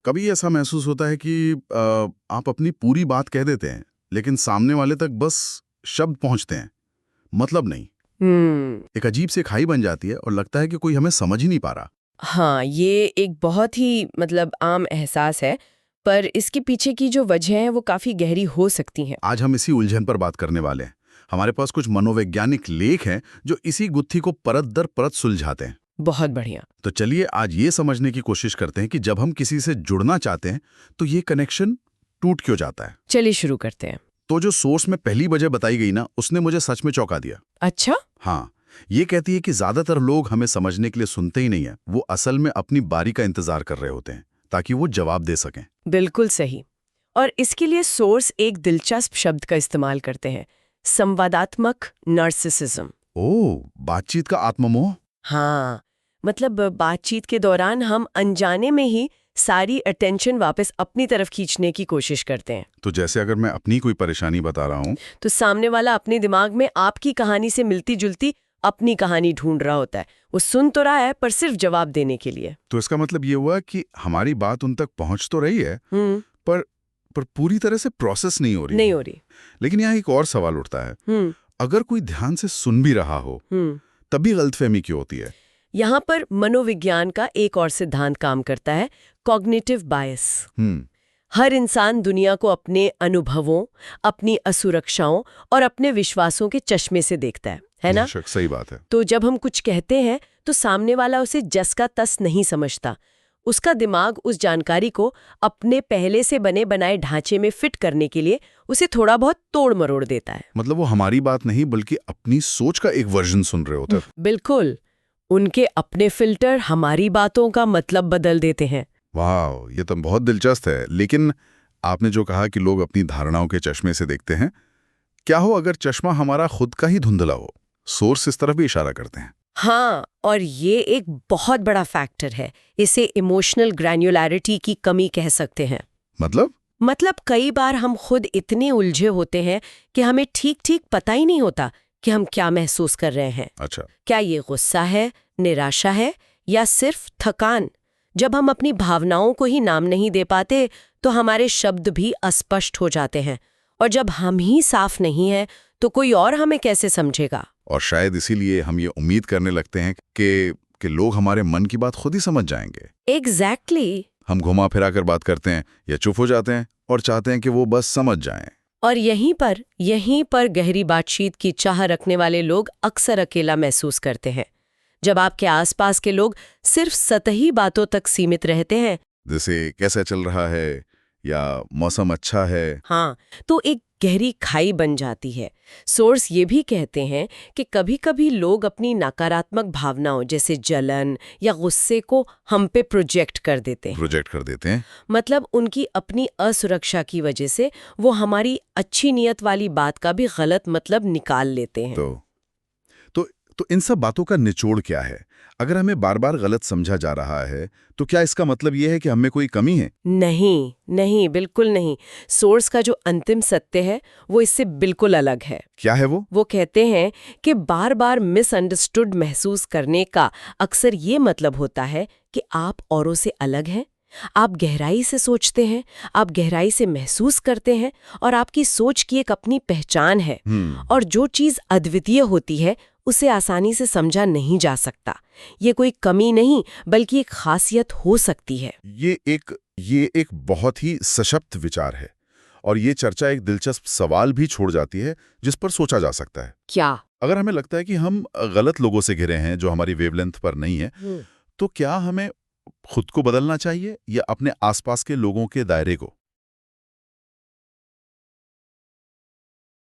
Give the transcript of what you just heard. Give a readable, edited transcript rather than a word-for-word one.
कभी ऐसा महसूस होता है कि आप अपनी पूरी बात कह देते हैं, लेकिन सामने वाले तक बस शब्द पहुंचते हैं, मतलब नहीं। एक अजीब सी खाई बन जाती है और लगता है कि कोई हमें समझ ही नहीं पा रहा। हाँ, ये एक बहुत ही आम एहसास है, पर इसके पीछे की जो वजह है वो काफी गहरी हो सकती हैं। आज हम इसी उलझन पर बात करने वाले हैं। हमारे पास कुछ मनोवैज्ञानिक लेख हैं जो इसी गुत्थी को परत दर परत सुलझाते हैं। बहुत बढ़िया। तो चलिए आज ये समझने की कोशिश करते हैं कि जब हम किसी से जुड़ना चाहते हैं तो ये कनेक्शन टूट क्यों जाता है। चलिए शुरू करते हैं। तो जो सोर्स में पहली वजह बताई गई ना, उसने मुझे सच में चौंका दिया। अच्छा? हाँ, ये कहती है कि ज्यादातर लोग हमें समझने के लिए सुनते ही नहीं है, वो असल में अपनी बारी का इंतजार कर रहे होते हैं ताकि वो जवाब दे सकें। बिल्कुल सही। और इसके लिए सोर्स एक दिलचस्प शब्द का इस्तेमाल करते हैं, संवादात्मक नार्सिसिज्म। ओह, बातचीत का आत्ममोह। हाँ, मतलब बातचीत के दौरान हम अनजाने में ही सारी अटेंशन वापस अपनी तरफ खींचने की कोशिश करते हैं। तो जैसे अगर मैं अपनी कोई परेशानी बता रहा हूँ तो सामने वाला अपने दिमाग में आपकी कहानी से मिलती जुलती अपनी कहानी ढूंढ रहा होता है। वो सुन तो रहा है, पर सिर्फ जवाब देने के लिए। तो इसका मतलब ये हुआ कि हमारी बात उन तक पहुंच तो रही है, पर पूरी तरह से प्रोसेस नहीं हो रही। लेकिन यहाँ एक और सवाल उठता है, अगर कोई ध्यान से सुन भी रहा हो तभी गलतफहमी क्यों होती है? यहाँ पर मनोविज्ञान का एक और सिद्धांत काम करता है, कॉग्निटिव बायस। हर इंसान दुनिया को अपने अनुभवों, अपनी असुरक्षाओं और अपने विश्वासों के चश्मे से देखता है ना? सही बात है। तो जब हम कुछ कहते हैं तो सामने वाला उसे जस का तस नहीं समझता। उसका दिमाग उस जानकारी को अपने पहले से बने बनाए ढांचे में फिट करने के लिए उसे थोड़ा बहुत तोड़ मरोड़ देता है। मतलब वो हमारी बात नहीं बल्कि अपनी सोच का एक वर्जन सुन रहे होते हैं। बिल्कुल। उनके अपने फिल्टर हमारी बातों का मतलब बदल देते हैं। वाह, ये तो बहुत दिलचस्प है। लेकिन आपने जो कहा कि लोग अपनी धारणाओं के चश्मे से देखते हैं, क्या हो अगर चश्मा हमारा खुद का ही धुंधला हो? सोर्स इस तरफ भी इशारा करते हैं। हाँ, और ये एक बहुत बड़ा फैक्टर है। इसे इमोशनल ग्रैन्युलैरिटी की कमी कह सकते हैं। मतलब कई बार हम खुद इतने उलझे होते हैं कि हमें ठीक ठीक पता ही नहीं होता कि हम क्या महसूस कर रहे हैं। अच्छा, क्या ये गुस्सा है, निराशा है, या सिर्फ थकान? जब हम अपनी भावनाओं को ही नाम नहीं दे पाते तो हमारे शब्द भी अस्पष्ट हो जाते हैं, और जब हम ही साफ नहीं हैं तो कोई और हमें कैसे समझेगा? और शायद इसीलिए हम ये उम्मीद करने लगते हैं कि लोग हमारे मन की बात खुद ही समझ जाएंगे। एग्जैक्टली। हम घुमा फिरा कर बात करते हैं या चुप हो जाते हैं और चाहते हैं कि वो बस समझ जाएं। और यहीं पर गहरी बातचीत की चाह रखने वाले लोग अक्सर अकेला महसूस करते हैं। जब आपके आसपास के लोग सिर्फ सतही बातों तक सीमित रहते हैं, जैसे कैसा चल रहा है या मौसम अच्छा है, हाँ, तो एक गहरी खाई बन जाती है। सोर्स ये भी कहते हैं कि कभी-कभी लोग अपनी नकारात्मक भावनाओं जैसे जलन या गुस्से को हम पे प्रोजेक्ट कर देते हैं। मतलब उनकी अपनी असुरक्षा की वजह से वो हमारी अच्छी नियत वाली बात का भी गलत मतलब निकाल लेते हैं। तो इन सब बातों का निचोड़ क्या है? अगर हमें बार बार गलत समझा जा रहा है तो क्या इसका मतलब ये है कि हमें कोई कमी है? नहीं, बिल्कुल नहीं। सोर्स का जो अंतिम सत्य है वो इससे बिल्कुल अलग है। क्या है वो? वो कहते हैं कि बार बार मिसअंडरस्टूड महसूस करने का अक्सर ये मतलब होता है कि आप औरों से अलग हैं। आप गहराई से सोचते हैं, आप गहराई से महसूस करते हैं, और आपकी सोच की एक अपनी पहचान है। और जो चीज अद्वितीय होती है उसे आसानी से समझा नहीं जा सकता। ये कोई कमी नहीं बल्कि एक खासियत हो सकती है। ये एक बहुत ही सशक्त विचार है, और ये चर्चा एक दिलचस्प सवाल भी छोड़ जाती है जिस पर सोचा जा सकता है। क्या? अगर हमें लगता है कि हम गलत लोगों से घिरे हैं जो हमारी वेवलेंथ पर नहीं है, तो क्या हमें खुद को बदलना चाहिए या अपने आसपास के लोगों के दायरे को?